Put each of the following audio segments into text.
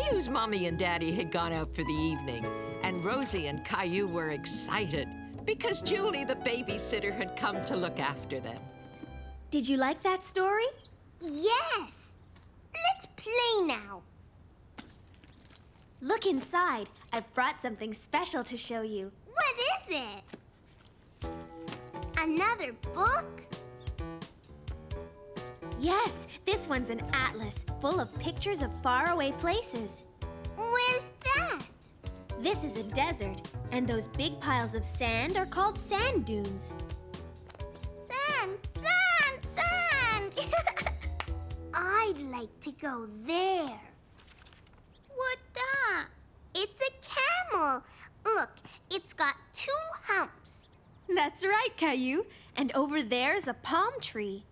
Caillou's mommy and daddy had gone out for the evening, and Rosie and Caillou were excited because Julie, the babysitter, had come to look after them. Did you like that story? Yes! Let's play now. Look inside. I've brought something special to show you. What is it? Another book? Yes, this one's an atlas full of pictures of faraway places. Where's that? This is a desert, and those big piles of sand are called sand dunes. Sand, sand, sand! I'd like to go there. What that? It's a camel. Look, it's got 2 humps. That's right, Caillou. And over there's a palm tree.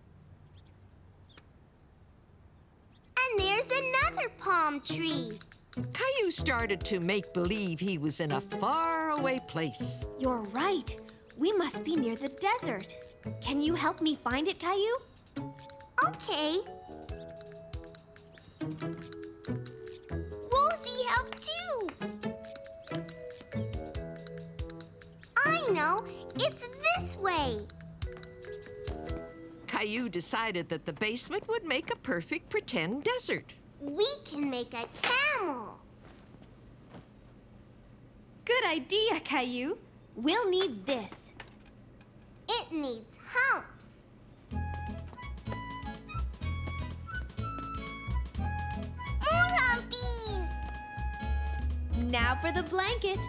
And there's another palm tree. Caillou started to make believe he was in a faraway place. You're right. We must be near the desert. Can you help me find it, Caillou? Okay. Rosie, help too. I know. It's this way. Caillou decided that the basement would make a perfect pretend desert. We can make a camel. Good idea, Caillou. We'll need this. It needs humps. More humpies. Now for the blanket.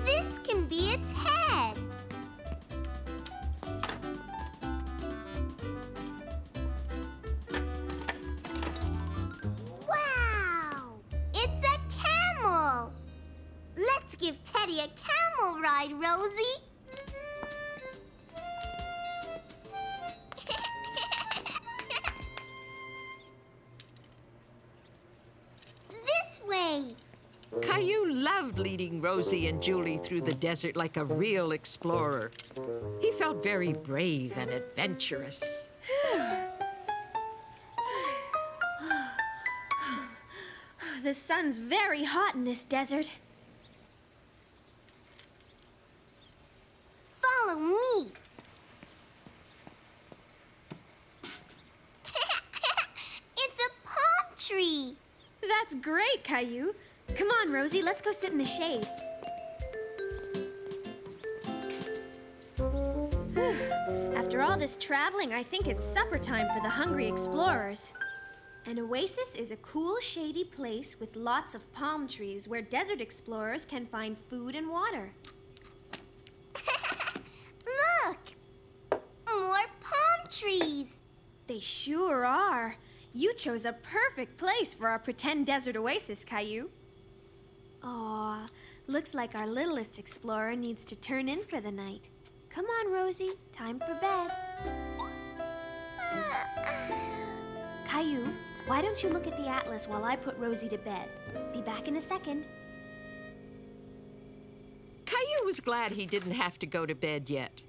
This can be its head. Wow! It's a camel. Let's give Teddy a camel ride, Rosie. This way. Caillou loved leading Rosie and Julie through the desert like a real explorer. He felt very brave and adventurous. The sun's very hot in this desert. Follow me. It's a palm tree. That's great, Caillou. Come on, Rosie, let's go sit in the shade. After all this traveling, I think it's supper time for the hungry explorers. An oasis is a cool, shady place with lots of palm trees where desert explorers can find food and water. Look! More palm trees. They sure are. You chose a perfect place for our pretend desert oasis, Caillou. Aw, looks like our littlest explorer needs to turn in for the night. Come on, Rosie, time for bed. Caillou, why don't you look at the atlas while I put Rosie to bed? Be back in a second. Caillou was glad he didn't have to go to bed yet.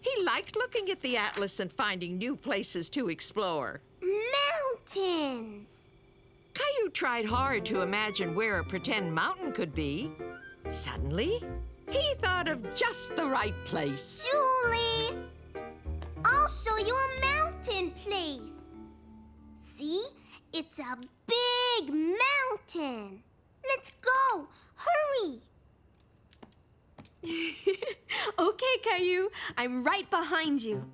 He liked looking at the atlas and finding new places to explore. Mountains. Caillou tried hard to imagine where a pretend mountain could be. Suddenly, he thought of just the right place. Julie! I'll show you a mountain place. See? It's a big mountain. Let's go. Hurry. Okay, Caillou, I'm right behind you.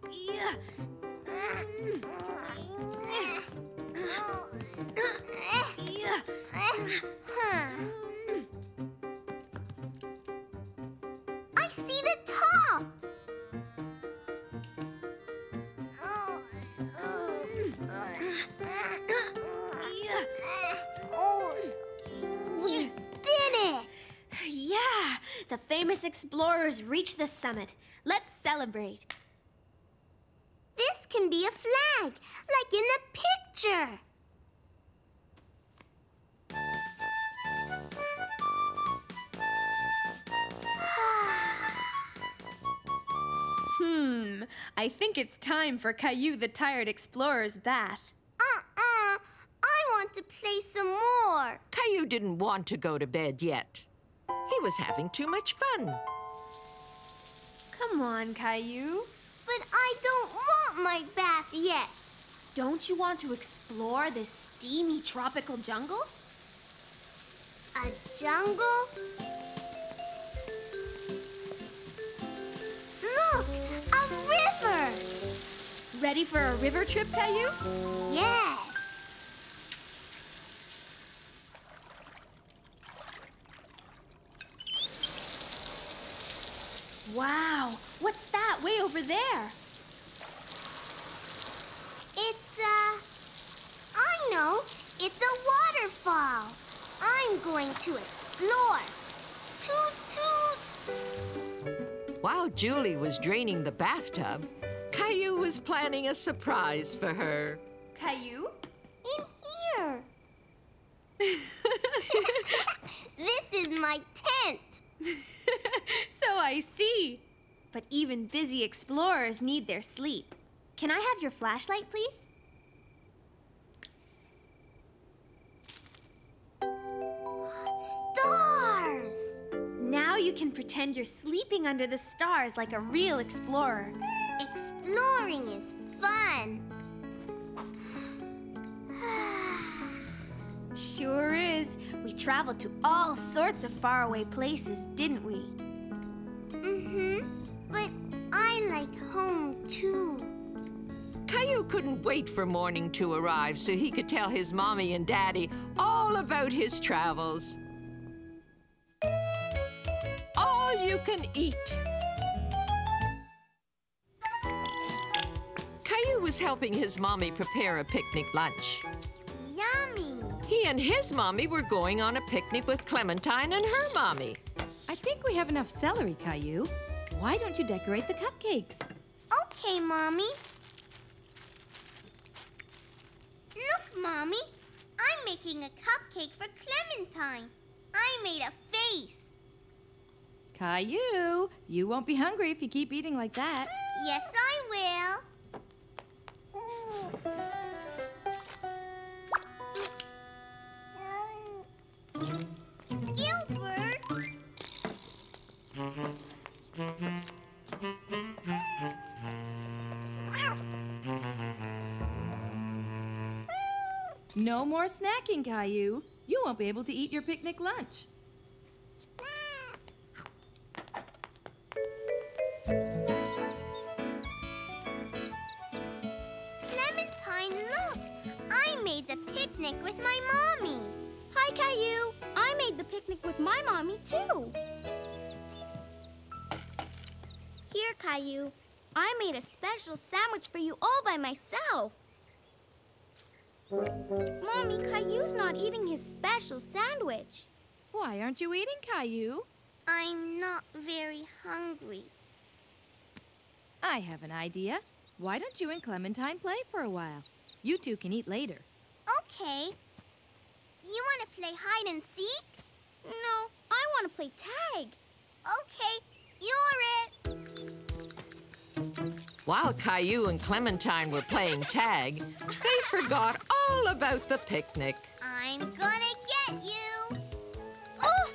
I see the top. We did it. Yeah, the famous explorers reached the summit. Let's celebrate. This can be a flag, like in the picture. I think it's time for Caillou the Tired Explorer's bath. I want to play some more. Caillou didn't want to go to bed yet. He was having too much fun. Come on, Caillou. But I don't want my bath yet. Don't you want to explore this steamy tropical jungle? A jungle? Look, a river. Ready for a river trip, Caillou? Yes. Wow, what's that way over there? I know, it's a waterfall. I'm going to explore. Toot toot. While Julie was draining the bathtub, Caillou was planning a surprise for her. Caillou? In here. This is my tent. So I see. But even busy explorers need their sleep. Can I have your flashlight, please? Stars! Now you can pretend you're sleeping under the stars like a real explorer. Exploring is fun. Sure is. We traveled to all sorts of faraway places, didn't we? But I like home too. Caillou couldn't wait for morning to arrive so he could tell his mommy and daddy all about his travels. All you can eat. Caillou was helping his mommy prepare a picnic lunch. Yummy. He and his mommy were going on a picnic with Clementine and her mommy. I think we have enough celery, Caillou. Why don't you decorate the cupcakes? Okay, Mommy. Look, Mommy. I'm making a cupcake for Clementine. I made a face. Caillou, you won't be hungry if you keep eating like that. Yes, I will. Oops. Gilbert! No more snacking, Caillou. You won't be able to eat your picnic lunch. Clementine, look! I made the picnic with my mommy. Hi, Caillou. I made the picnic with my mommy, too. Here, Caillou. I made a special sandwich for you all by myself. Mommy, Caillou's not eating his special sandwich. Why aren't you eating, Caillou? I'm not very hungry. I have an idea. Why don't you and Clementine play for a while? You two can eat later. Okay. You want to play hide and seek? No, I want to play tag. Okay, you're it. While Caillou and Clementine were playing tag, they forgot all about the picnic. I'm gonna get you. Oh!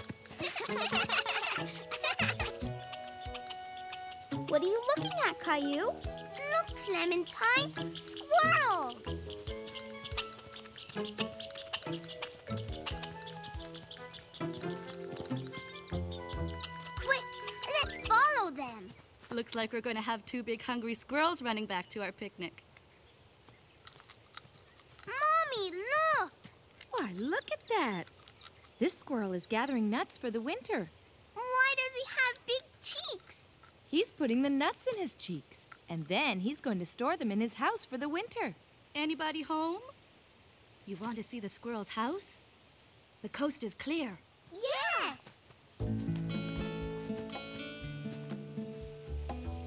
What are you looking at, Caillou? Look, Clementine, squirrels. Quick, let's follow them. Looks like we're going to have two big hungry squirrels running back to our picnic. Mommy, look! Why, look at that. This squirrel is gathering nuts for the winter. Why does he have big cheeks? He's putting the nuts in his cheeks, and then he's going to store them in his house for the winter. Anybody home? You want to see the squirrel's house? The coast is clear. Yes!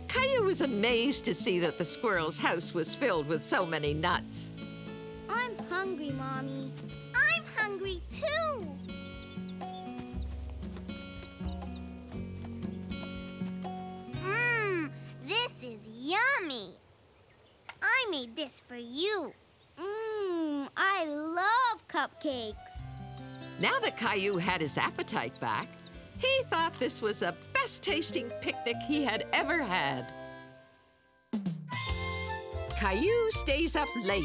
Caillou was amazed to see that the squirrel's house was filled with so many nuts. I'm hungry, Mommy. I'm hungry, too. This is yummy. this for you. I love cupcakes. Now that Caillou had his appetite back, he thought this was the best-tasting picnic he had ever had. Caillou stays up late.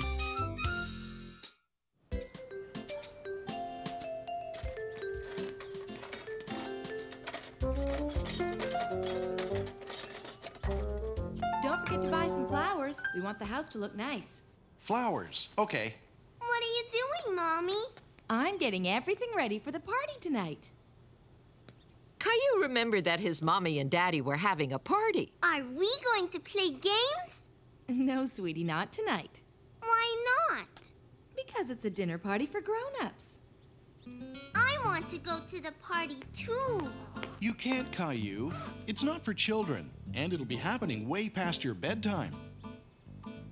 Don't forget to buy some flowers. We want the house to look nice. Flowers, okay. What are you doing, Mommy? I'm getting everything ready for the party tonight. Caillou remembered that his mommy and daddy were having a party. Are we going to play games? No, sweetie, not tonight. Why not? Because it's a dinner party for grown-ups. I want to go to the party, too. You can't, Caillou. It's not for children, and it'll be happening way past your bedtime.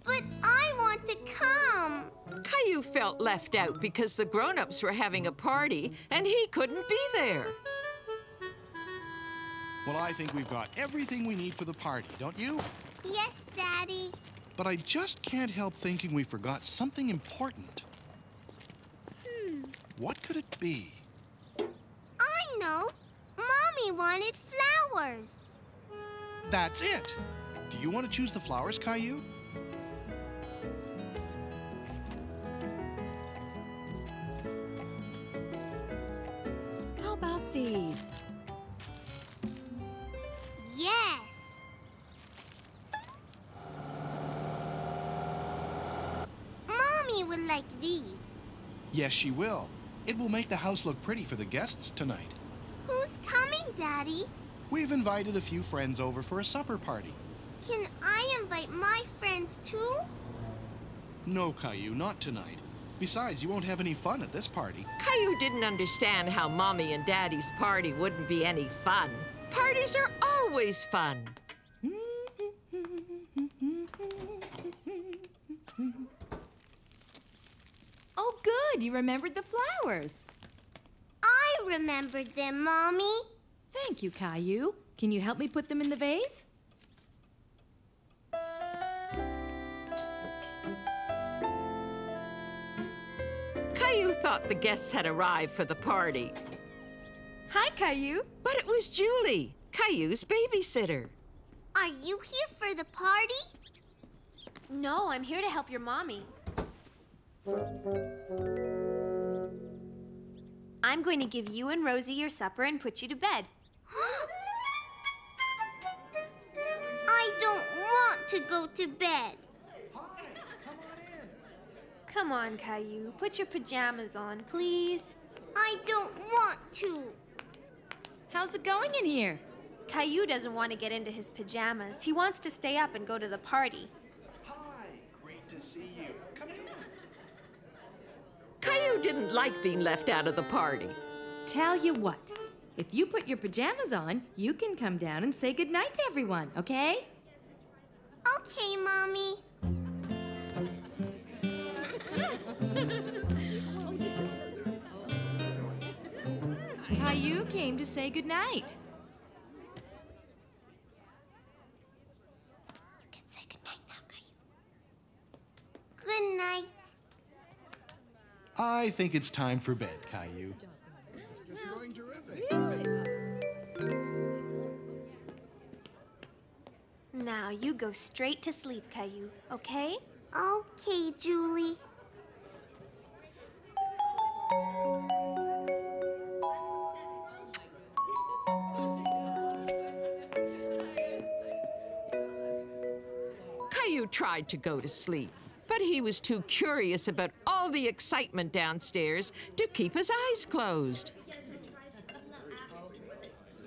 But I want to come. Caillou felt left out because the grown-ups were having a party and he couldn't be there. Well, I think we've got everything we need for the party, don't you? Yes, Daddy. But I just can't help thinking we forgot something important. What could it be? I know. Mommy wanted flowers. That's it! Do you want to choose the flowers, Caillou? How about these? Yes. Mommy would like these. Yes, she will. It will make the house look pretty for the guests tonight. Who's coming, Daddy? We've invited a few friends over for a supper party. Can I invite my friends, too? No, Caillou, not tonight. Besides, you won't have any fun at this party. Caillou didn't understand how Mommy and Daddy's party wouldn't be any fun. Parties are always fun. Oh, good. You remembered the flowers. I remembered them, Mommy. Thank you, Caillou. Can you help me put them in the vase? Caillou thought the guests had arrived for the party. Hi, Caillou. But it was Julie, Caillou's babysitter. Are you here for the party? No, I'm here to help your mommy. I'm going to give you and Rosie your supper and put you to bed. I don't want to go to bed. Hi, come on in. Come on, Caillou. Put your pajamas on, please. I don't want to. How's it going in here? Caillou doesn't want to get into his pajamas. He wants to stay up and go to the party. Hi, great to see you. Come in. Caillou didn't like being left out of the party. Tell you what. If you put your pajamas on, you can come down and say goodnight to everyone, okay? Okay, Mommy. Caillou came to say goodnight. You can say goodnight now, Caillou. Good night. I think it's time for bed, Caillou. You're doing terrific. Now you go straight to sleep, Caillou, okay? Okay, Julie. Caillou tried to go to sleep, but he was too curious about all the excitement downstairs to keep his eyes closed.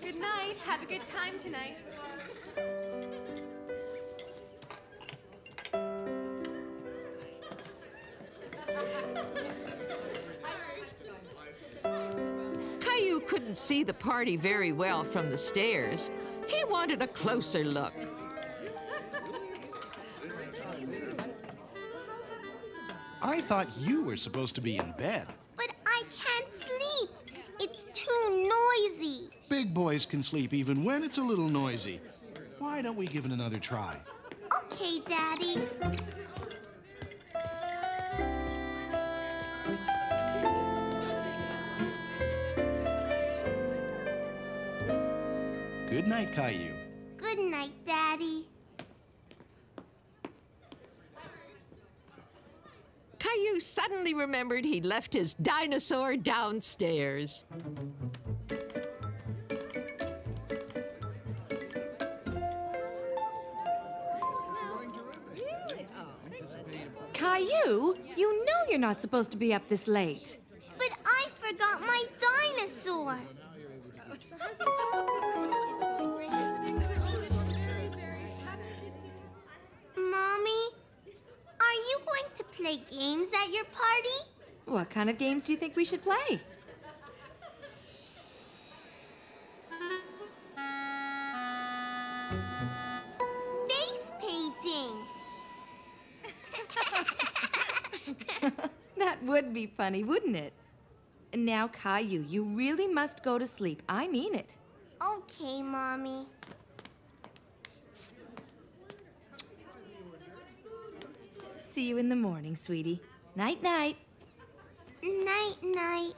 Good night. Have a good time tonight. Caillou couldn't see the party very well from the stairs. He wanted a closer look. I thought you were supposed to be in bed. But I can't sleep. It's too noisy. Big boys can sleep even when it's a little noisy. Why don't we give it another try? Okay, Daddy. Good night, Caillou. Good night, Daddy. Caillou suddenly remembered he'd left his dinosaur downstairs. Caillou, you know you're not supposed to be up this late. But I forgot my dinosaur. Mommy, are you going to play games at your party? What kind of games do you think we should play? Face painting. That would be funny, wouldn't it? Now, Caillou, you really must go to sleep. I mean it. Okay, Mommy. See you in the morning, sweetie. Night-night. Night-night.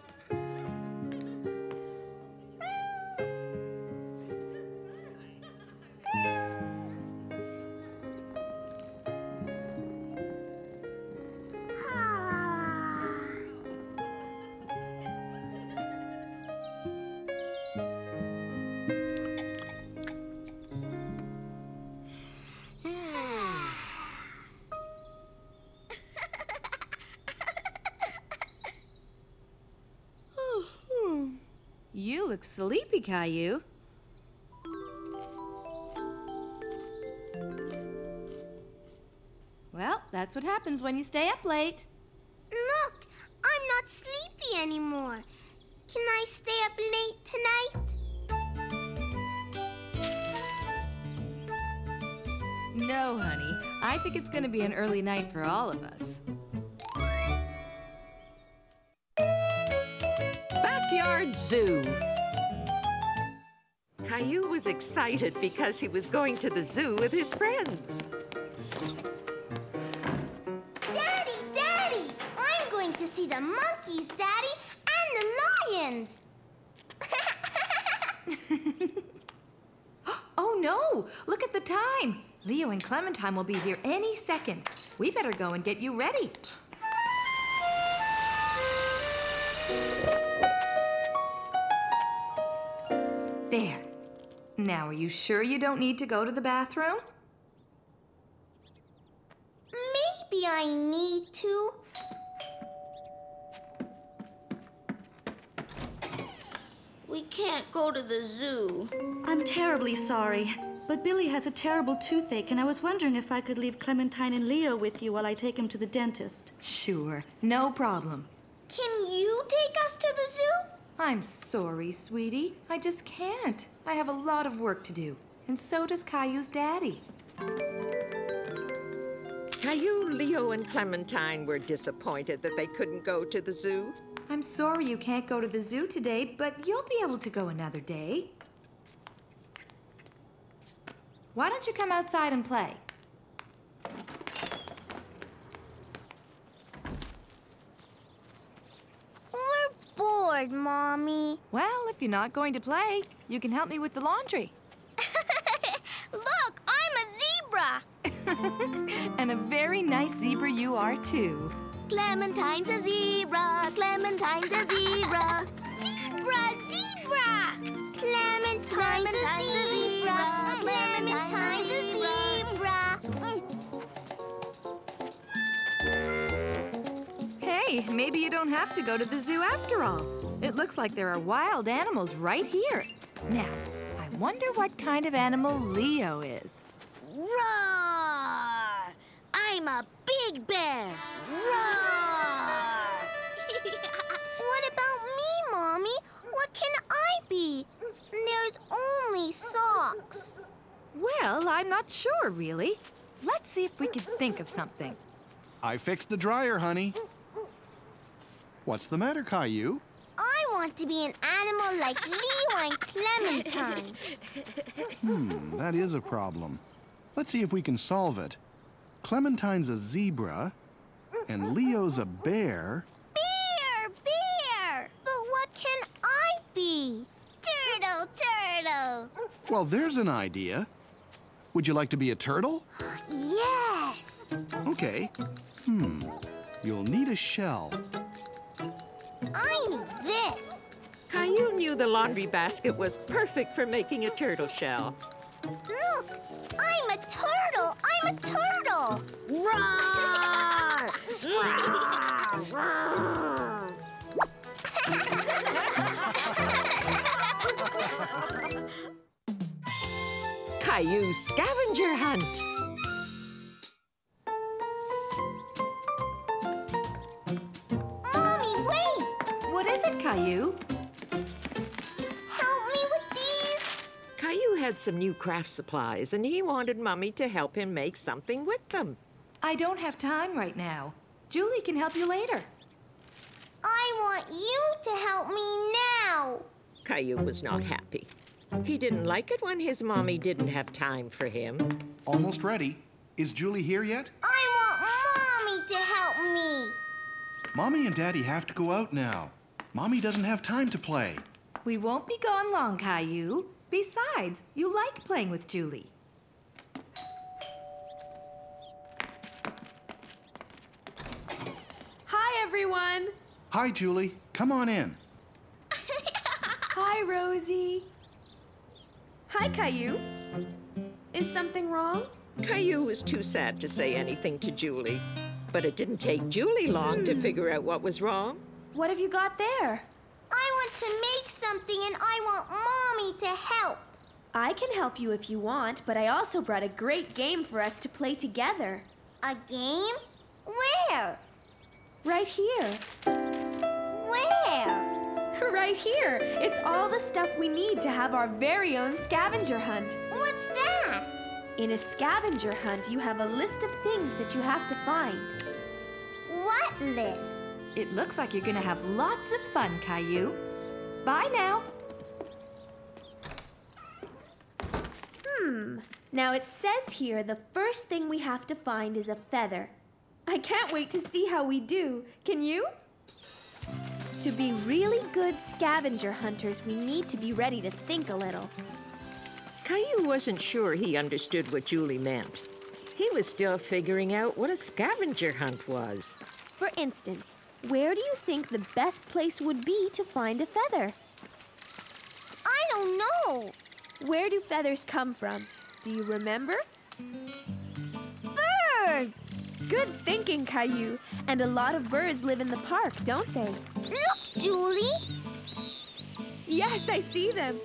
You look sleepy, Caillou. Well, that's what happens when you stay up late. Look, I'm not sleepy anymore. Can I stay up late tonight? No, honey. I think it's going to be an early night for all of us. Backyard Zoo. Caillou was excited because he was going to the zoo with his friends. Daddy, Daddy! I'm going to see the monkeys, Daddy, and the lions. Oh, no! Look at the time! Leo and Clementine will be here any second. We better go and get you ready. There. Now, are you sure you don't need to go to the bathroom? Maybe I need to. We can't go to the zoo. I'm terribly sorry, but Billy has a terrible toothache, and I was wondering if I could leave Clementine and Leo with you while I take him to the dentist. Sure, no problem. Can you take us to the zoo? I'm sorry, sweetie. I just can't. I have a lot of work to do, and so does Caillou's daddy. Caillou, Leo, and Clementine were disappointed that they couldn't go to the zoo. I'm sorry you can't go to the zoo today, but you'll be able to go another day. Why don't you come outside and play? We're bored, Mommy. Well, if you're not going to play, you can help me with the laundry. Look, I'm a zebra. And a very nice zebra you are, too. Clementine's a zebra. Clementine's a zebra. Zebra, zebra. Clementine's a zebra. Clementine's a zebra. Hey, maybe you don't have to go to the zoo after all. It looks like there are wild animals right here. Now, I wonder what kind of animal Leo is. Roar! I'm a big bear. Roar! What about me, Mommy? What can I be? There's only socks. Well, I'm not sure, really. Let's see if we can think of something. I fixed the dryer, honey. What's the matter, Caillou? I want to be an animal like Leo and Clementine. That is a problem. Let's see if we can solve it. Clementine's a zebra, and Leo's a bear. Bear, bear! But what can I be? Turtle, turtle! Well, there's an idea. Would you like to be a turtle? Yes! Okay. You'll need a shell. I need this. Caillou knew the laundry basket was perfect for making a turtle shell. Look, I'm a turtle. I'm a turtle. Caillou's scavenger hunt. Mommy, wait. What is it, Caillou? Help me with these. Caillou had some new craft supplies, and he wanted Mummy to help him make something with them. I don't have time right now. Julie can help you later. I want you to help me now. Caillou was not happy. He didn't like it when his mommy didn't have time for him. Almost ready. Is Julie here yet? I want Mommy to help me. Mommy and Daddy have to go out now. Mommy doesn't have time to play. We won't be gone long, Caillou. Besides, you like playing with Julie. Hi, everyone. Hi, Julie. Come on in. Hi, Rosie. Hi, Caillou. Is something wrong? Caillou was too sad to say anything to Julie, but it didn't take Julie long to figure out what was wrong. What have you got there? I want to make something and I want Mommy to help. I can help you if you want, but I also brought a great game for us to play together. A game? Where? Right here. Where? Right here. It's all the stuff we need to have our very own scavenger hunt. What's that? In a scavenger hunt, you have a list of things that you have to find. What list? It looks like you're gonna have lots of fun, Caillou. Bye now. Now it says here the first thing we have to find is a feather. I can't wait to see how we do. Can you? To be really good scavenger hunters, we need to be ready to think a little. Caillou wasn't sure he understood what Julie meant. He was still figuring out what a scavenger hunt was. For instance, where do you think the best place would be to find a feather? I don't know. Where do feathers come from? Do you remember? Birds. Good thinking, Caillou. And a lot of birds live in the park, don't they? Look, Julie. Yes, I see them.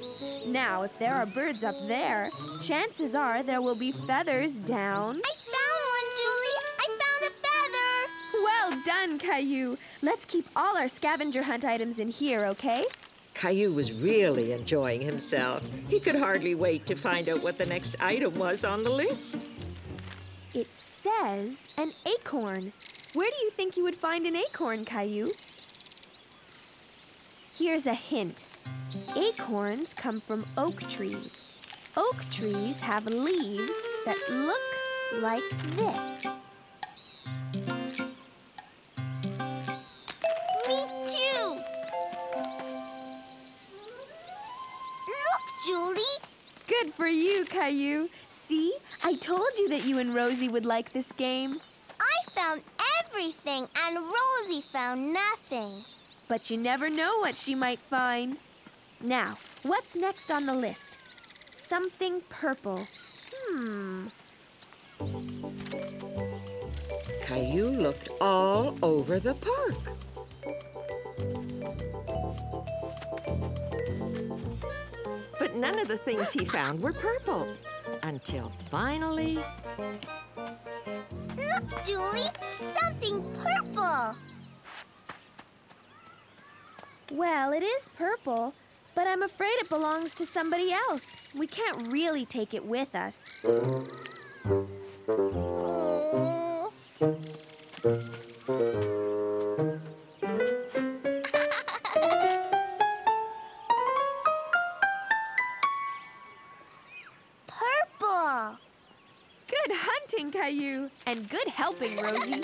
Now, if there are birds up there, chances are there will be feathers down. I found one, Julie. I found a feather. Well done, Caillou. Let's keep all our scavenger hunt items in here, okay? Caillou was really enjoying himself. He could hardly wait to find out what the next item was on the list. It says an acorn. Where do you think you would find an acorn, Caillou? Here's a hint. Acorns come from oak trees. Oak trees have leaves that look like this. Me too. Look, Julie. Good for you, Caillou. See? I told you that you and Rosie would like this game. I found everything and Rosie found nothing. But you never know what she might find. Now, what's next on the list? Something purple. Caillou looked all over the park. But none of the things he found were purple. Until finally... Look, Julie. Something purple. Well, it is purple, but I'm afraid it belongs to somebody else. We can't really take it with us. Oh. Purple. Good hunting, Caillou, and good helping, Rosie.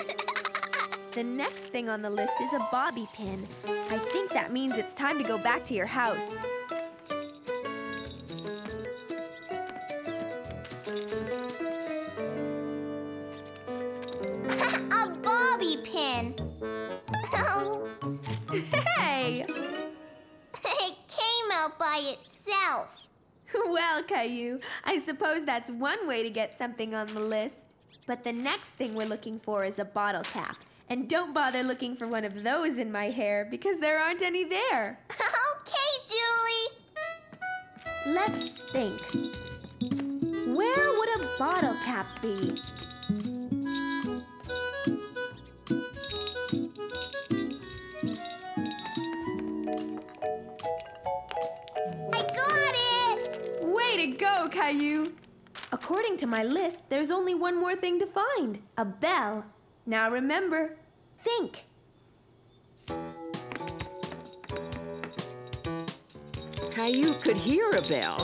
The next thing on the list is a bobby pin. I think that means it's time to go back to your house. myself. Well, Caillou, I suppose that's one way to get something on the list. But the next thing we're looking for is a bottle cap. And don't bother looking for one of those in my hair because there aren't any there. Okay, Julie. Let's think. Where would a bottle cap be? I got it! Way to go, Caillou! According to my list, there's only one more thing to find. A bell. Now remember, think. Caillou could hear a bell,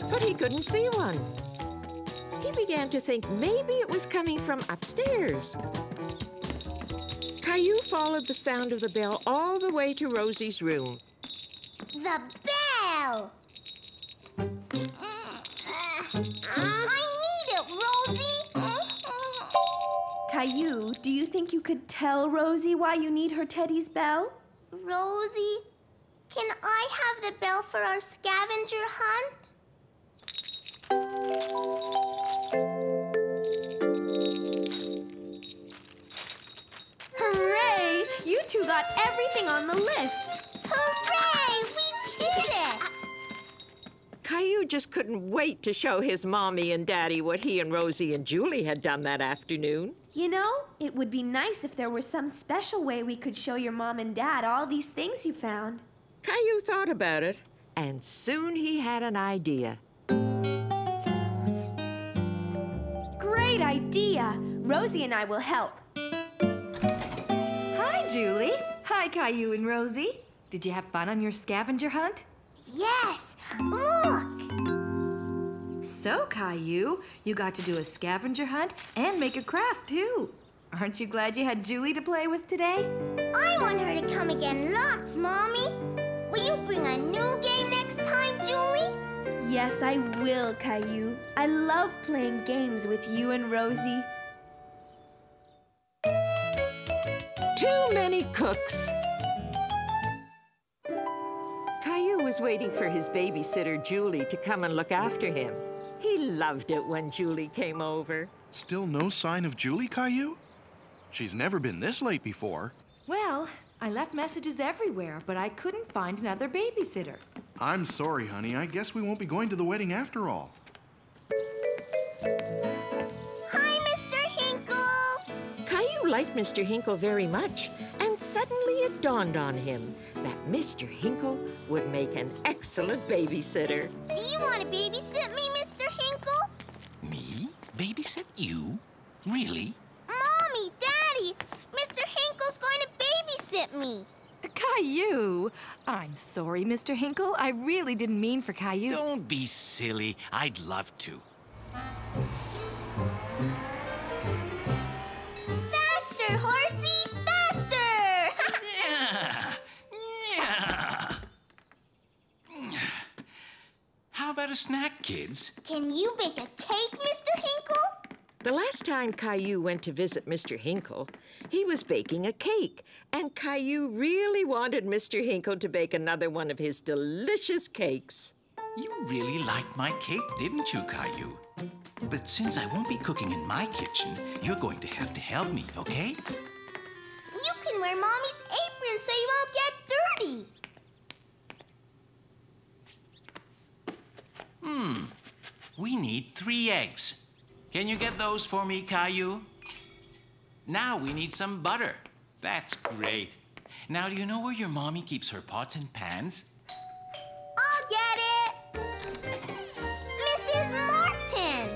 but he couldn't see one. He began to think maybe it was coming from upstairs. Caillou followed the sound of the bell all the way to Rosie's room. The bell! I need it, Rosie! Caillou, do you think you could tell Rosie why you need her Teddy's bell? Rosie, can I have the bell for our scavenger hunt? Hooray! You two got everything on the list. Hooray! We did it! Caillou just couldn't wait to show his mommy and daddy what he and Rosie and Julie had done that afternoon. You know, it would be nice if there was some special way we could show your mom and dad all these things you found. Caillou thought about it, and soon he had an idea. Great idea! Rosie and I will help. Hi, Julie. Hi, Caillou and Rosie. Did you have fun on your scavenger hunt? Yes! Look! So, Caillou, you got to do a scavenger hunt and make a craft, too. Aren't you glad you had Julie to play with today? I want her to come again lots, Mommy. Will you bring a new game next time, Julie? Yes, I will, Caillou. I love playing games with you and Rosie. Too many cooks. Caillou was waiting for his babysitter, Julie, to come and look after him. He loved it when Julie came over. Still no sign of Julie, Caillou? She's never been this late before. Well, I left messages everywhere, but I couldn't find another babysitter. I'm sorry, honey. I guess we won't be going to the wedding after all. Hi, Mr. Hinkle! Caillou liked Mr. Hinkle very much, and suddenly it dawned on him that Mr. Hinkle would make an excellent babysitter. Do you want to babysit me, Mr. Hinkle? Me? Babysit you? Really? Mommy, Daddy, Mr. Hinkle's going to babysit me. Caillou! I'm sorry, Mr. Hinkle. I really didn't mean for Caillou. Don't be silly. I'd love to. Faster, horsey, faster! Yeah. How about a snack, kids? Can you bake a cake, Mr. Hinkle? The last time Caillou went to visit Mr. Hinkle, he was baking a cake, and Caillou really wanted Mr. Hinkle to bake another one of his delicious cakes. You really liked my cake, didn't you, Caillou? But since I won't be cooking in my kitchen, you're going to have to help me, okay? You can wear Mommy's apron so you won't get dirty. We need 3 eggs. Can you get those for me, Caillou? Now we need some butter. That's great. Now, do you know where your mommy keeps her pots and pans? I'll get it. Mrs. Martin.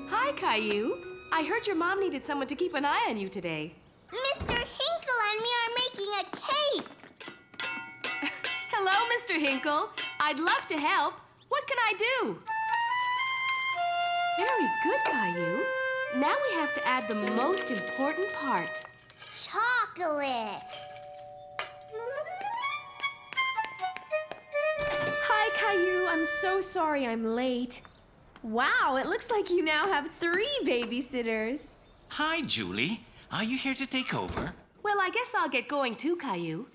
Hi, Caillou. I heard your mom needed someone to keep an eye on you today. Mr. Hinkle and me are making a cake. Hello, Mr. Hinkle. I'd love to help. What can I do? Very good, Caillou. Now we have to add the most important part. Chocolate. Hi, Caillou. I'm so sorry I'm late. Wow, it looks like you now have 3 babysitters. Hi, Julie. Are you here to take over? Well, I guess I'll get going too, Caillou.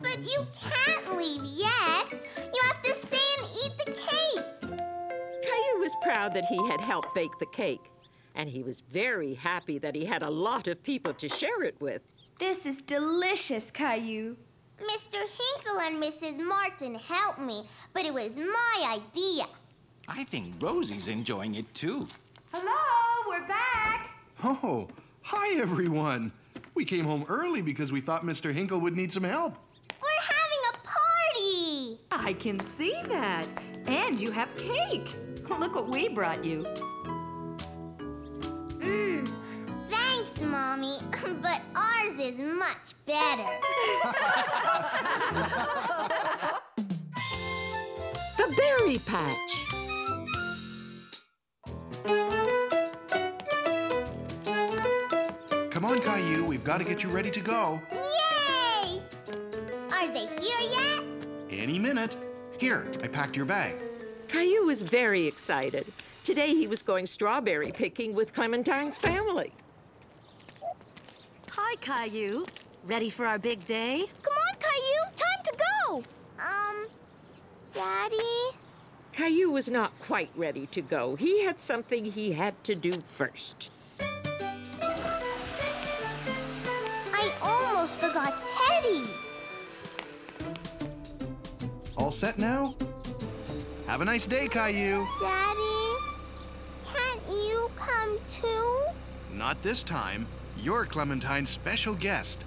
But you can't leave yet. You have to stay and eat the cake. Caillou was proud that he had helped bake the cake, and he was very happy that he had a lot of people to share it with. This is delicious, Caillou. Mr. Hinkle and Mrs. Martin helped me, but it was my idea. I think Rosie's enjoying it too. Hello, we're back. Oh, hi, everyone. We came home early because we thought Mr. Hinkle would need some help. We're having a party. I can see that. And you have cake. Look what we brought you. Thanks, Mommy, but ours is much better. The Berry Patch. Come on, Caillou, we've got to get you ready to go. Yay! Are they here yet? Any minute. Here, I packed your bag. Caillou was very excited. Today he was going strawberry picking with Clementine's family. Hi, Caillou. Ready for our big day? Come on, Caillou, time to go. Daddy? Caillou was not quite ready to go. He had something he had to do first. I almost forgot Teddy. All set now? Have a nice day, Caillou. Daddy, can't you come too? Not this time. You're Clementine's special guest.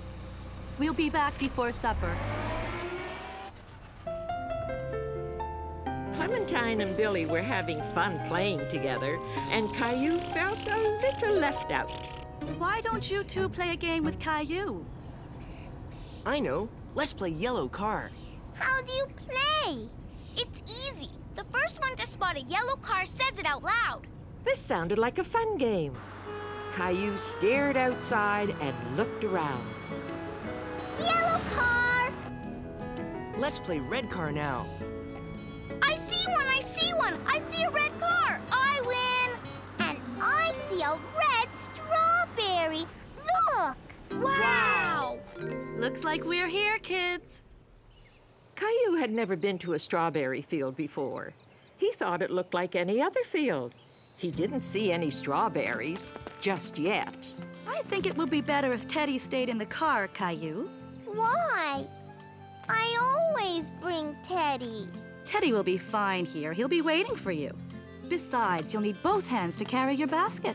We'll be back before supper. Clementine and Billy were having fun playing together, and Caillou felt a little left out. Why don't you two play a game with Caillou? I know. Let's play yellow car. How do you play? It's easy. The first one to spot a yellow car says it out loud. This sounded like a fun game. Caillou stared outside and looked around. Yellow car! Let's play red car now. I see one, I see one! I see a red car! I win! And I see a red strawberry! Look! Wow! Looks like we're here, kids. Caillou had never been to a strawberry field before. He thought it looked like any other field. He didn't see any strawberries, just yet. I think it would be better if Teddy stayed in the car, Caillou. Why? I always bring Teddy. Teddy will be fine here. He'll be waiting for you. Besides, you'll need both hands to carry your basket.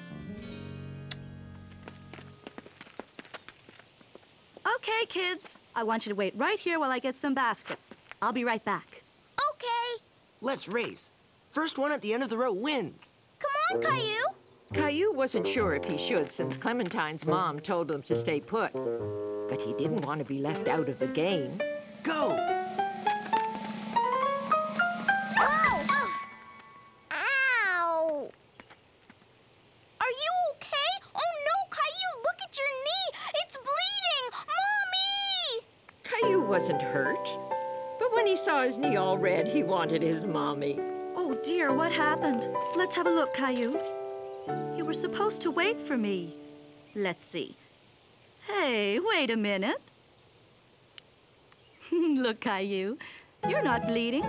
Okay, kids. I want you to wait right here while I get some baskets. I'll be right back. Okay. Let's race. First one at the end of the row wins. Come on, Caillou. Caillou wasn't sure if he should since Clementine's mom told him to stay put. But he didn't want to be left out of the game. Go! Oh! Ow! Are you okay? Oh no, Caillou, look at your knee! It's bleeding! Mommy! Caillou wasn't hurt. But when he saw his knee all red, he wanted his mommy. Oh dear, what happened? Let's have a look, Caillou. You were supposed to wait for me. Let's see. Hey, wait a minute. Look, Caillou, you're not bleeding.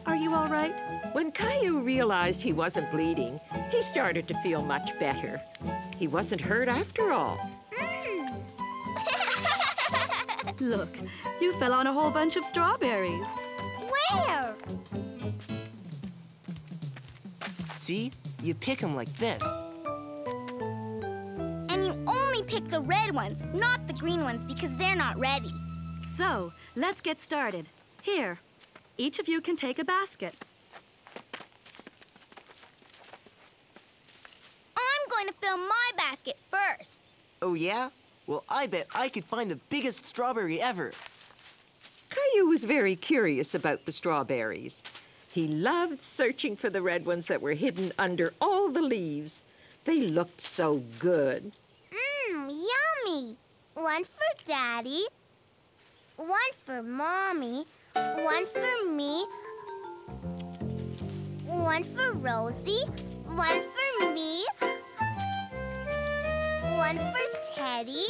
Are you all right? When Caillou realized he wasn't bleeding, he started to feel much better. He wasn't hurt after all. Look, you fell on a whole bunch of strawberries. Where? See? You pick them like this. And you only pick the red ones, not the green ones, because they're not ready. So, let's get started. Here, each of you can take a basket. I'm going to fill my basket first. Oh, yeah? Well, I bet I could find the biggest strawberry ever. Caillou was very curious about the strawberries. He loved searching for the red ones that were hidden under all the leaves. They looked so good. Yummy. One for Daddy, one for Mommy, one for me, one for Rosie, one for me, one for Teddy.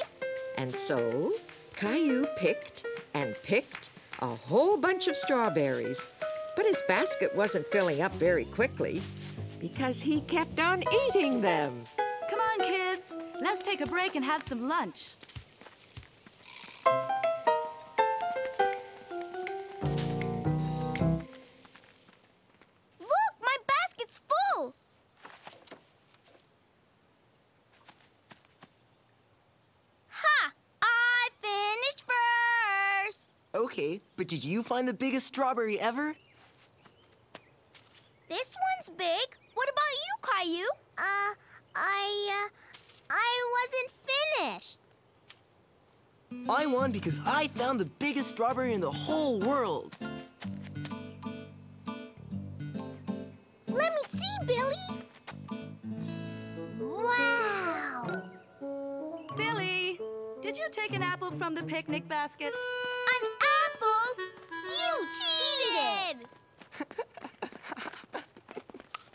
And so, Caillou picked and picked a whole bunch of strawberries. But his basket wasn't filling up very quickly because he kept on eating them. Come on, kids. Let's take a break and have some lunch. Look, my basket's full. Ha! I finished first. Okay, but did you find the biggest strawberry ever? This one's big. What about you, Caillou? I wasn't finished. I won because I found the biggest strawberry in the whole world. Let me see, Billy. Wow! Billy, did you take an apple from the picnic basket? An apple? You cheated!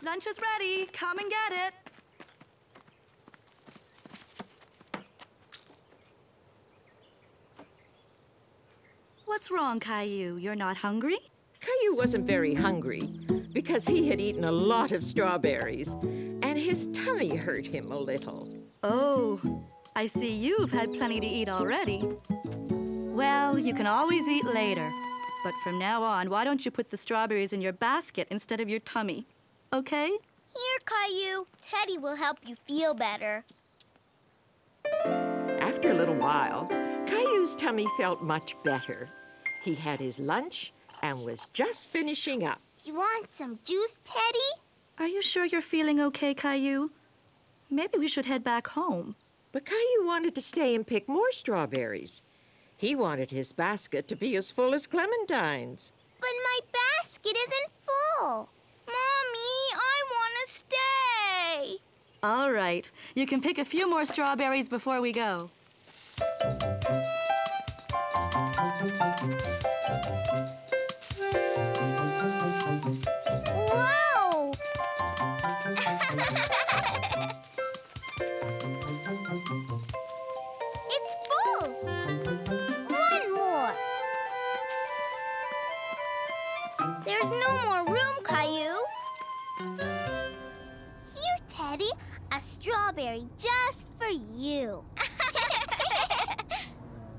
Lunch is ready. Come and get it. What's wrong, Caillou? You're not hungry? Caillou wasn't very hungry because he had eaten a lot of strawberries, and his tummy hurt him a little. Oh, I see you've had plenty to eat already. Well, you can always eat later. But from now on, why don't you put the strawberries in your basket instead of your tummy? Okay? Here, Caillou. Teddy will help you feel better. After a little while, Caillou's tummy felt much better. He had his lunch and was just finishing up. You want some juice, Teddy? Are you sure you're feeling okay, Caillou? Maybe we should head back home. But Caillou wanted to stay and pick more strawberries. He wanted his basket to be as full as Clementine's. But my basket isn't full. Mommy, I want to stay. All right. You can pick a few more strawberries before we go. Whoa! It's full. One more. There's no more room, Caillou. Here, Teddy, a strawberry just for you.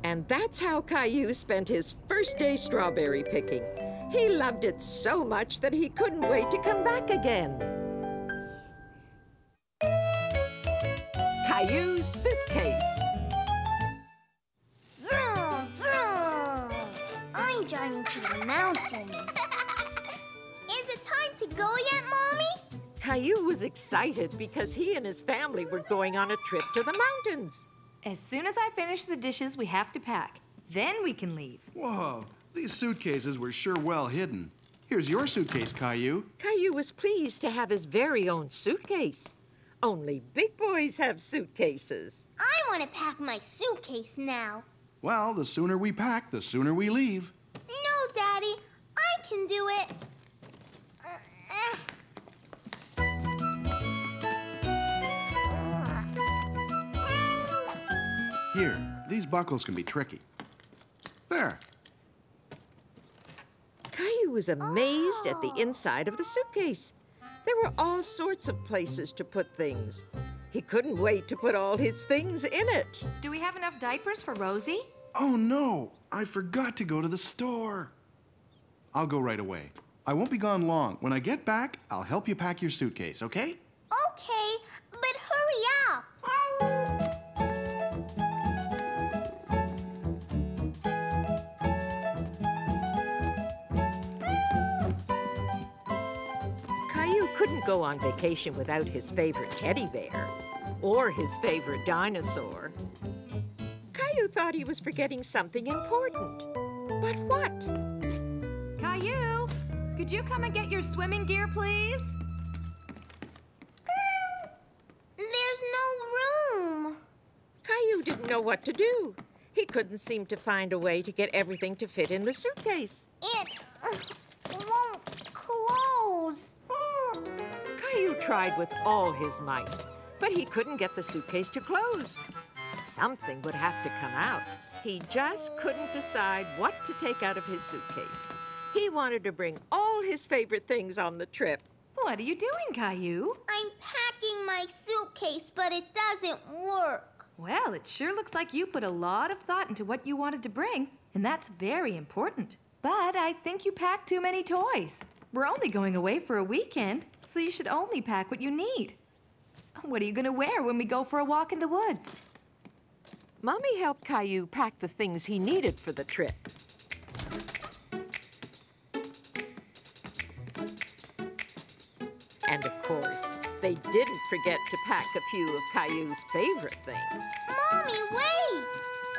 And that's how Caillou spent his first day strawberry picking. He loved it so much that he couldn't wait to come back again. Caillous Suitcase. Vroom, vroom. I'm driving to the mountains. Is it time to go yet, Mommy? Caillou was excited because he and his family were going on a trip to the mountains. As soon as I finish the dishes, we have to pack. Then we can leave. Whoa, these suitcases were sure well hidden. Here's your suitcase, Caillou. Caillou was pleased to have his very own suitcase. Only big boys have suitcases. I want to pack my suitcase now. Well, the sooner we pack, the sooner we leave. No, Daddy. I can do it. Here, these buckles can be tricky. There. Caillou was amazed at the inside of the suitcase. There were all sorts of places to put things. He couldn't wait to put all his things in it. Do we have enough diapers for Rosie? Oh, no. I forgot to go to the store. I'll go right away. I won't be gone long. When I get back, I'll help you pack your suitcase, okay? Okay, but hurry up. Caillou couldn't go on vacation without his favorite teddy bear or his favorite dinosaur. Caillou thought he was forgetting something important. But what? Caillou, could you come and get your swimming gear, please? There's no room. Caillou didn't know what to do. He couldn't seem to find a way to get everything to fit in the suitcase. It won't close. Caillou tried with all his might, but he couldn't get the suitcase to close. Something would have to come out. He just couldn't decide what to take out of his suitcase. He wanted to bring all his favorite things on the trip. What are you doing, Caillou? I'm packing my suitcase, but it doesn't work. Well, it sure looks like you put a lot of thought into what you wanted to bring, and that's very important. But I think you packed too many toys. We're only going away for a weekend, so you should only pack what you need. What are you going to wear when we go for a walk in the woods? Mommy helped Caillou pack the things he needed for the trip. And of course, they didn't forget to pack a few of Caillou's favorite things. Mommy, wait!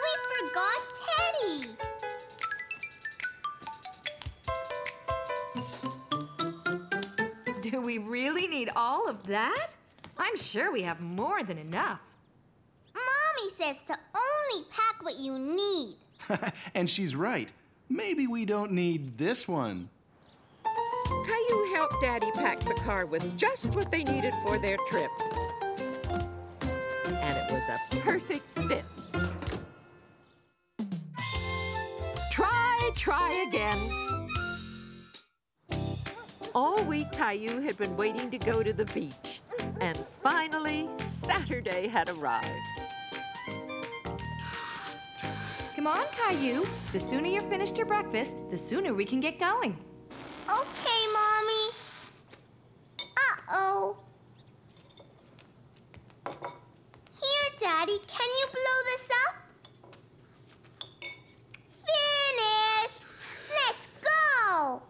We forgot Teddy! Do we really need all of that? I'm sure we have more than enough. Mommy says to only pack what you need. And she's right. Maybe we don't need this one. Caillou helped Daddy pack the car with just what they needed for their trip. And it was a perfect fit. Try again. All week, Caillou had been waiting to go to the beach. And finally, Saturday had arrived. Come on, Caillou. The sooner you're finished your breakfast, the sooner we can get going. Okay, Mommy. Uh-oh. Here, Daddy, can you blow this up? Finished! Let's go!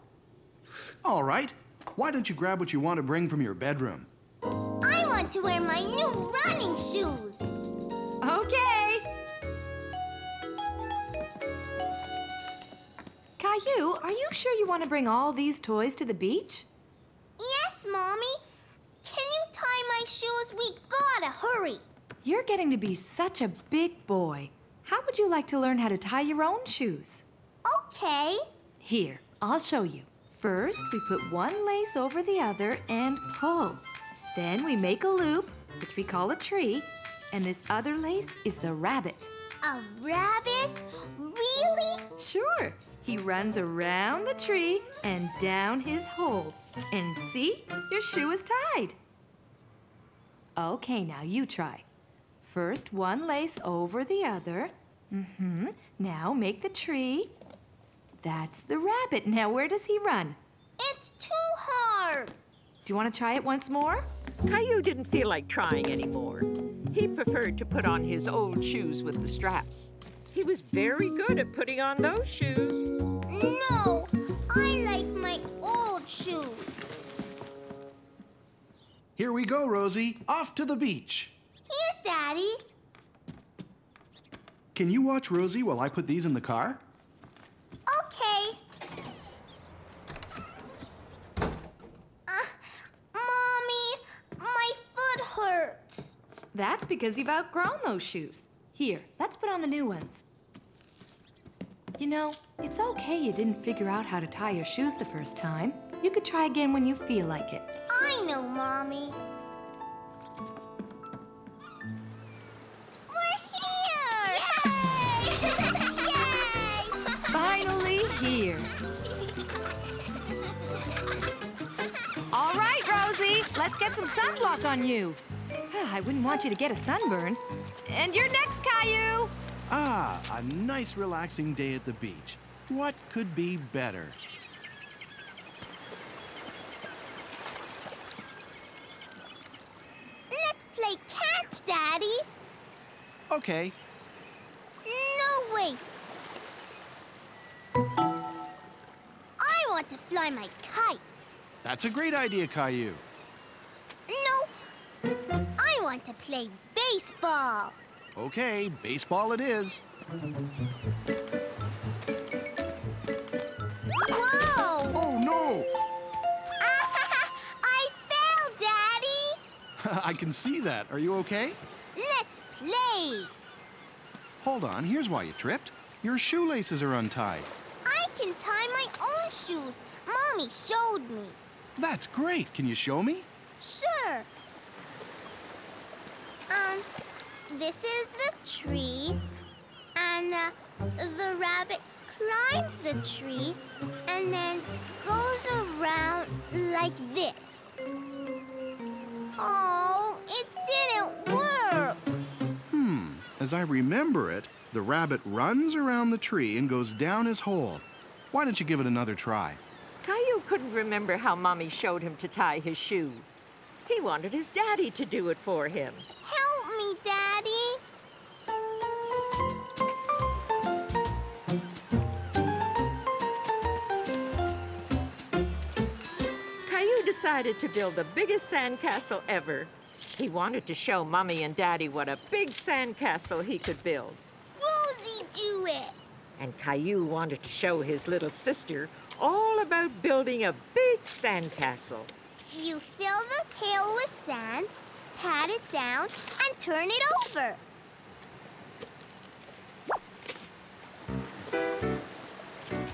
All right. Why don't you grab what you want to bring from your bedroom? I want to wear my new running shoes. Okay. Caillou, are you sure you want to bring all these toys to the beach? Yes, Mommy. Can you tie my shoes? We gotta hurry. You're getting to be such a big boy. How would you like to learn how to tie your own shoes? Okay. Here, I'll show you. First, we put one lace over the other and pull. Then we make a loop, which we call a tree, and this other lace is the rabbit. A rabbit? Really? Sure. He runs around the tree and down his hole. And see? Your shoe is tied. Okay, now you try. First, one lace over the other. Now make the tree. That's the rabbit. Now where does he run? It's too hard. Do you want to try it once more? Caillou didn't feel like trying anymore. He preferred to put on his old shoes with the straps. He was very good at putting on those shoes. No, I like my old shoes. Here we go, Rosie. Off to the beach. Here, Daddy. Can you watch Rosie while I put these in the car? Okay. Mommy, my foot hurts. That's because you've outgrown those shoes. Here, let's put on the new ones. You know, it's okay you didn't figure out how to tie your shoes the first time. You could try again when you feel like it. I know, Mommy. We're here! Yay! Yay! Finally here. All right, Rosie, let's get some sunblock on you. I wouldn't want you to get a sunburn. And you're next, Caillou. Ah, a nice relaxing day at the beach. What could be better? Let's play catch, Daddy. Okay. No, wait. I want to fly my kite. That's a great idea, Caillou. No, I want to play baseball. Okay, baseball it is. Whoa! Oh, no! I fell, Daddy. I can see that. Are you okay? Let's play. Hold on, here's why you tripped. Your shoelaces are untied. I can tie my own shoes. Mommy showed me. That's great. Can you show me? Sure. This is the tree, and the rabbit climbs the tree and then goes around like this. Oh, it didn't work. As I remember it, the rabbit runs around the tree and goes down his hole. Why don't you give it another try? Caillou couldn't remember how Mommy showed him to tie his shoe. He wanted his daddy to do it for him. Help me, Daddy. Caillou decided to build the biggest sandcastle ever. He wanted to show Mommy and Daddy what a big sandcastle he could build. Rosie, do it. And Caillou wanted to show his little sister all about building a big sandcastle. You fill the pail with sand, pat it down, and turn it over.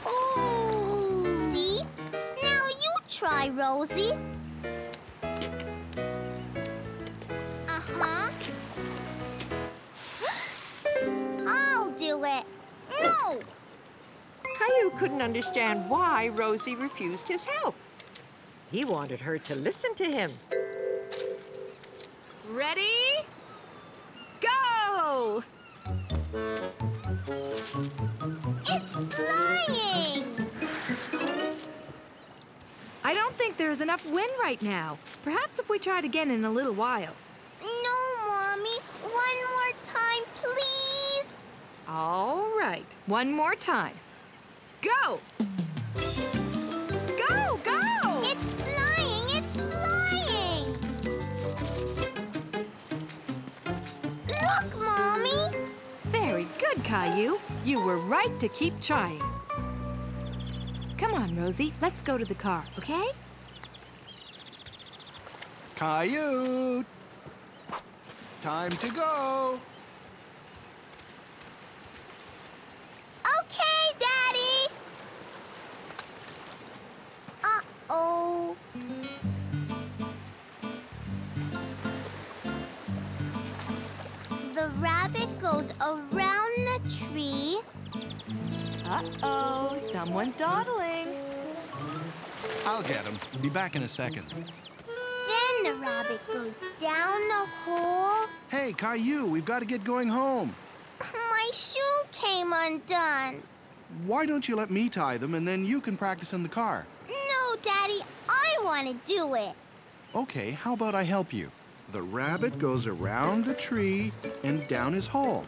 Oh! See? Now you try, Rosie. Uh-huh. I'll do it. No! Caillou couldn't understand why Rosie refused his help. He wanted her to listen to him. Ready? Go! It's flying! I don't think there's enough wind right now. Perhaps if we try it again in a little while. No, Mommy. One more time, please. All right, one more time. Go! Go, go! It's flying! It's flying! Look, Mommy! Very good, Caillou. You were right to keep trying. Come on, Rosie. Let's go to the car, okay? Caillou! Time to go! Okay, Daddy! Uh-oh. The rabbit goes around the tree. Uh-oh, someone's dawdling. I'll get him. Be back in a second. Then the rabbit goes down the hole. Hey, Caillou, we've got to get going home. My shoe came undone. Why don't you let me tie them and then you can practice in the car? No, Daddy, I want to do it. Okay, how about I help you? The rabbit goes around the tree and down his hole.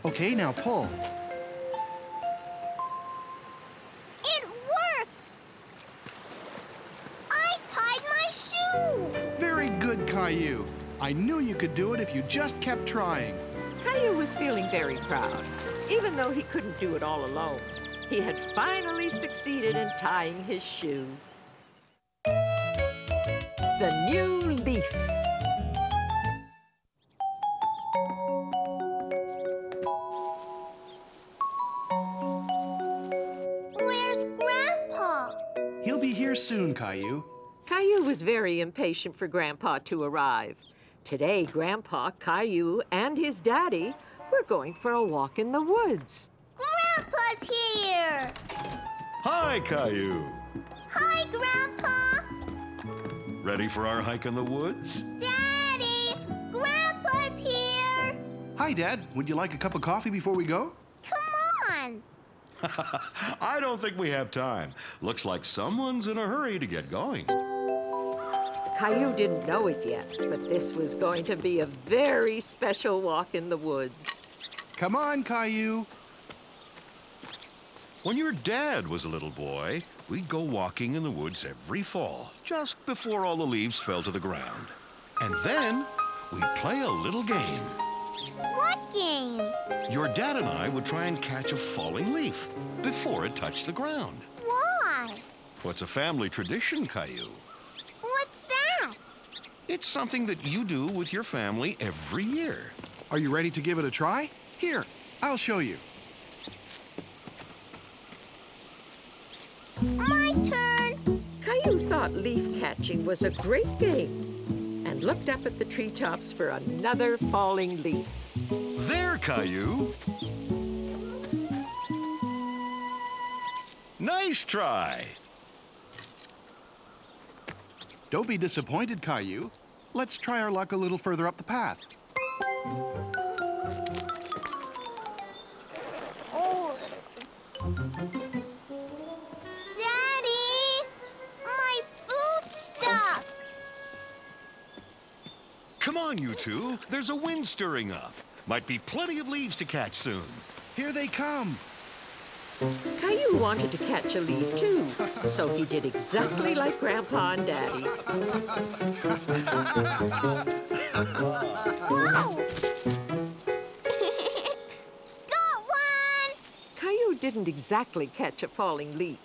Okay, now pull. It worked! I tied my shoe! Very good, Caillou. I knew you could do it if you just kept trying. Caillou was feeling very proud, even though he couldn't do it all alone. He had finally succeeded in tying his shoe. The new leaf. Where's Grandpa? He'll be here soon, Caillou. Caillou was very impatient for Grandpa to arrive. Today, Grandpa, Caillou, and his daddy were going for a walk in the woods. Grandpa's here! Hi, Caillou. Hi, Grandpa! Ready for our hike in the woods? Daddy! Grandpa's here! Hi, Dad. Would you like a cup of coffee before we go? Come on! I don't think we have time. Looks like someone's in a hurry to get going. Caillou didn't know it yet, but this was going to be a very special walk in the woods. Come on, Caillou. When your dad was a little boy, we'd go walking in the woods every fall, just before all the leaves fell to the ground. And then we'd play a little game. What game? Your dad and I would try and catch a falling leaf before it touched the ground. Why? What's a family tradition, Caillou? What's that? It's something that you do with your family every year. Are you ready to give it a try? Here, I'll show you. My turn! Caillou thought leaf catching was a great game and looked up at the treetops for another falling leaf. There, Caillou. Nice try. Don't be disappointed, Caillou. Let's try our luck a little further up the path. Oh. Daddy! My boot's stuck! Come on, you two. There's a wind stirring up. Might be plenty of leaves to catch soon. Here they come. Caillou wanted to catch a leaf too, so he did exactly like Grandpa and Daddy. Whoa! Got one! Caillou didn't exactly catch a falling leaf.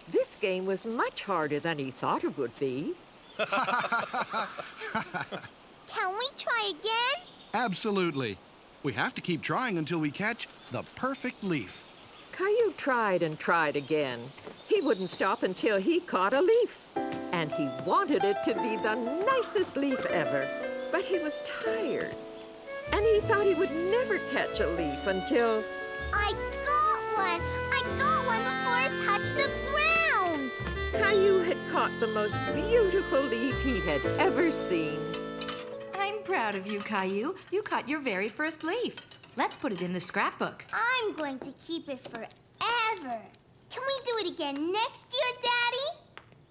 This game was much harder than he thought it would be. Can we try again? Absolutely. We have to keep trying until we catch the perfect leaf. Caillou tried and tried again. He wouldn't stop until he caught a leaf. And he wanted it to be the nicest leaf ever. But he was tired. And he thought he would never catch a leaf until... I got one! I got one before it touched the ground! Caillou had caught the most beautiful leaf he had ever seen. I'm proud of you, Caillou. You caught your very first leaf. Let's put it in the scrapbook. I'm going to keep it forever. Can we do it again next year, Daddy?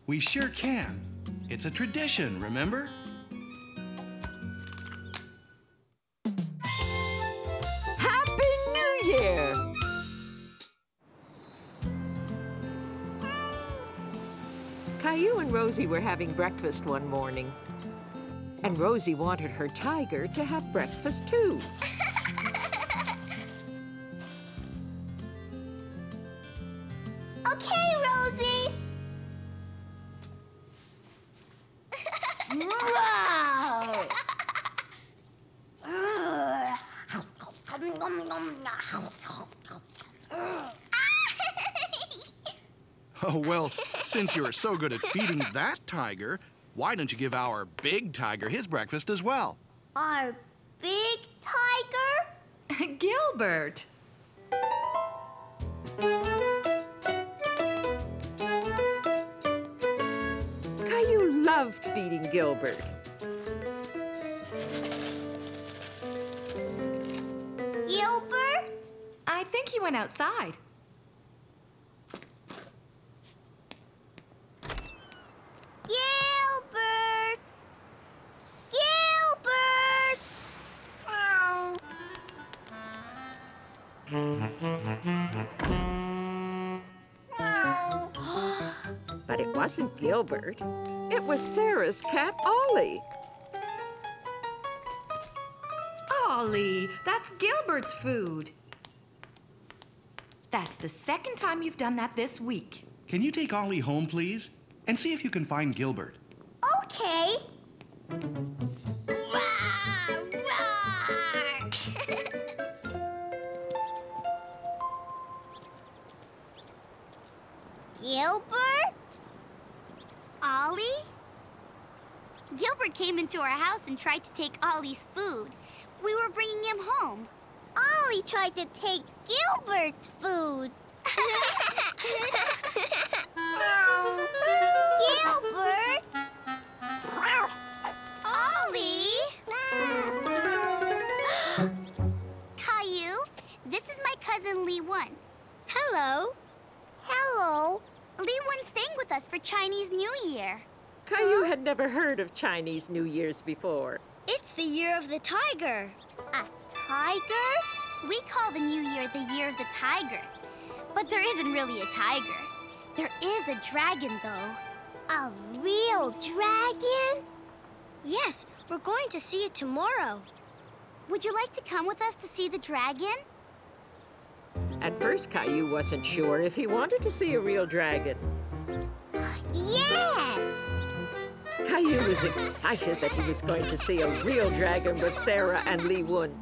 We sure can. It's a tradition, remember? Happy New Year! Caillou and Rosie were having breakfast one morning. And Rosie wanted her tiger to have breakfast too. Okay, Rosie! Wow! Oh, well, since you are so good at feeding that tiger, why don't you give our big tiger his breakfast as well? Our big tiger? Gilbert. Caillou loved feeding Gilbert. Gilbert? I think he went outside. Gilbert! Gilbert! But it wasn't Gilbert. It was Sarah's cat, Ollie. Ollie, that's Gilbert's food. That's the second time you've done that this week. Can you take Ollie home, please? And see if you can find Gilbert. Okay. Roar, roar. Gilbert? Ollie? Gilbert came into our house and tried to take Ollie's food. We were bringing him home. Ollie tried to take Gilbert's food. Gilbert? Ollie? Caillou, this is my cousin Lee One. Hello. Hello. Lee One's staying with us for Chinese New Year. Caillou had never heard of Chinese New Year's before. It's the year of the tiger. A tiger? We call the new year the year of the tiger. But there isn't really a tiger. There is a dragon, though. A real dragon? Yes, we're going to see it tomorrow. Would you like to come with us to see the dragon? At first, Caillou wasn't sure if he wanted to see a real dragon. Yes! Caillou was excited that he was going to see a real dragon with Sarah and Lee Wun.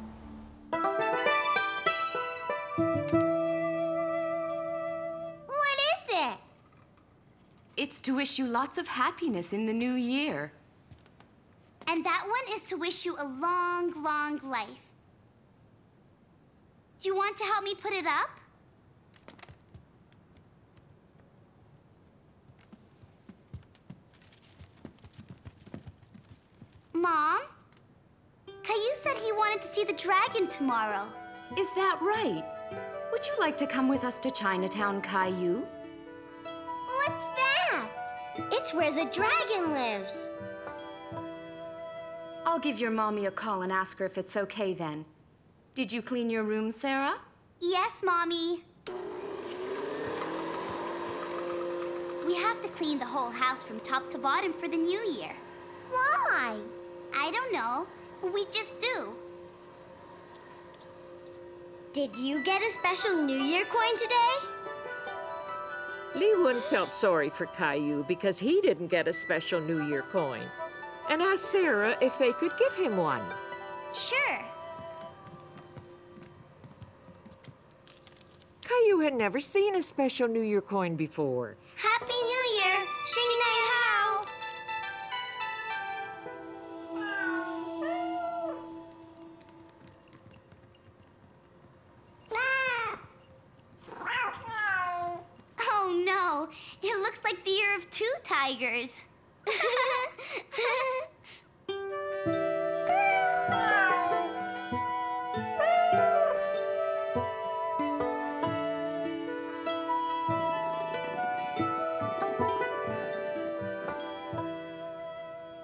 What is it? It's to wish you lots of happiness in the new year. And that one is to wish you a long, long life. Do you want to help me put it up? Mom? Caillou said he wanted to see the dragon tomorrow. Is that right? Would you like to come with us to Chinatown, Caillou? What's that? It's where the dragon lives. I'll give your mommy a call and ask her if it's okay then. Did you clean your room, Sarah? Yes, Mommy. We have to clean the whole house from top to bottom for the new year. Why? I don't know. We just do. Did you get a special New Year coin today? Li Wun felt sorry for Caillou because he didn't get a special New Year coin and asked Sarah if they could give him one. Sure. Caillou had never seen a special New Year coin before. Happy New Year! Xing Nei Hao! Oh no! It looks like the year of 2 tigers.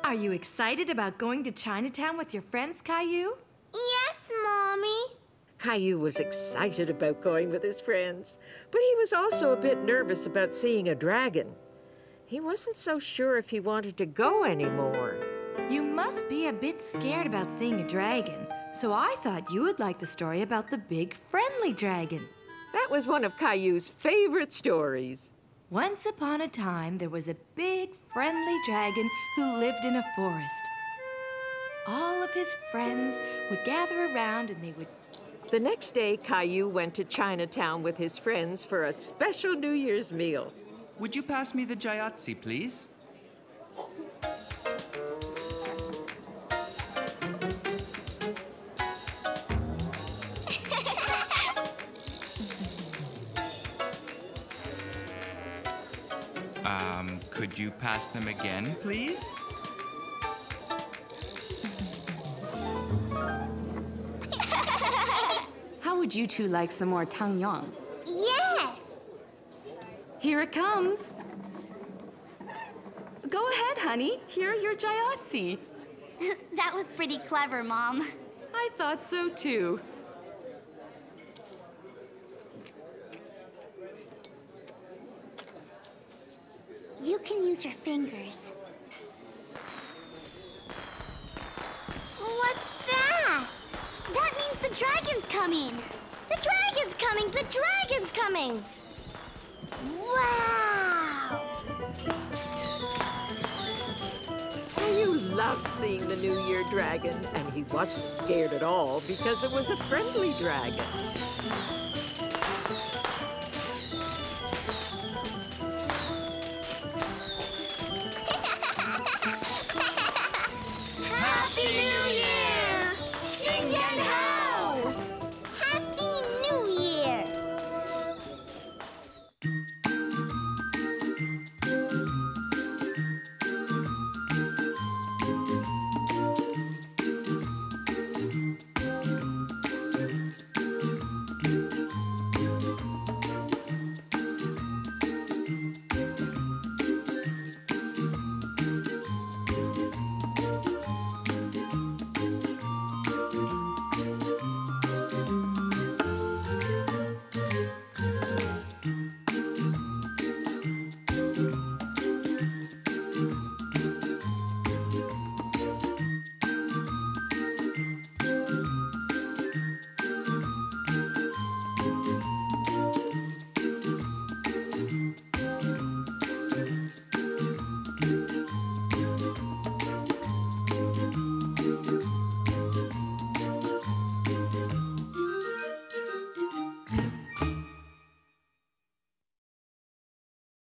Are you excited about going to Chinatown with your friends, Caillou? Yes, Mommy. Caillou was excited about going with his friends, but he was also a bit nervous about seeing a dragon. He wasn't so sure if he wanted to go anymore. You must be a bit scared about seeing a dragon, so I thought you would like the story about the big friendly dragon. That was one of Caillou's favorite stories. Once upon a time, there was a big friendly dragon who lived in a forest. All of his friends would gather around and they would... The next day, Caillou went to Chinatown with his friends for a special New Year's meal. Would you pass me the Jayatsi, please? Could you pass them again, please? How would you two like some more tangyang? Yes! Here it comes. Go ahead, honey. Here are your Jayatsi. That was pretty clever, Mom. I thought so, too. You can use your fingers. What's that? That means the dragon's coming. The dragon's coming! The dragon's coming! Wow! Caillou loved seeing the New Year dragon, and he wasn't scared at all because it was a friendly dragon.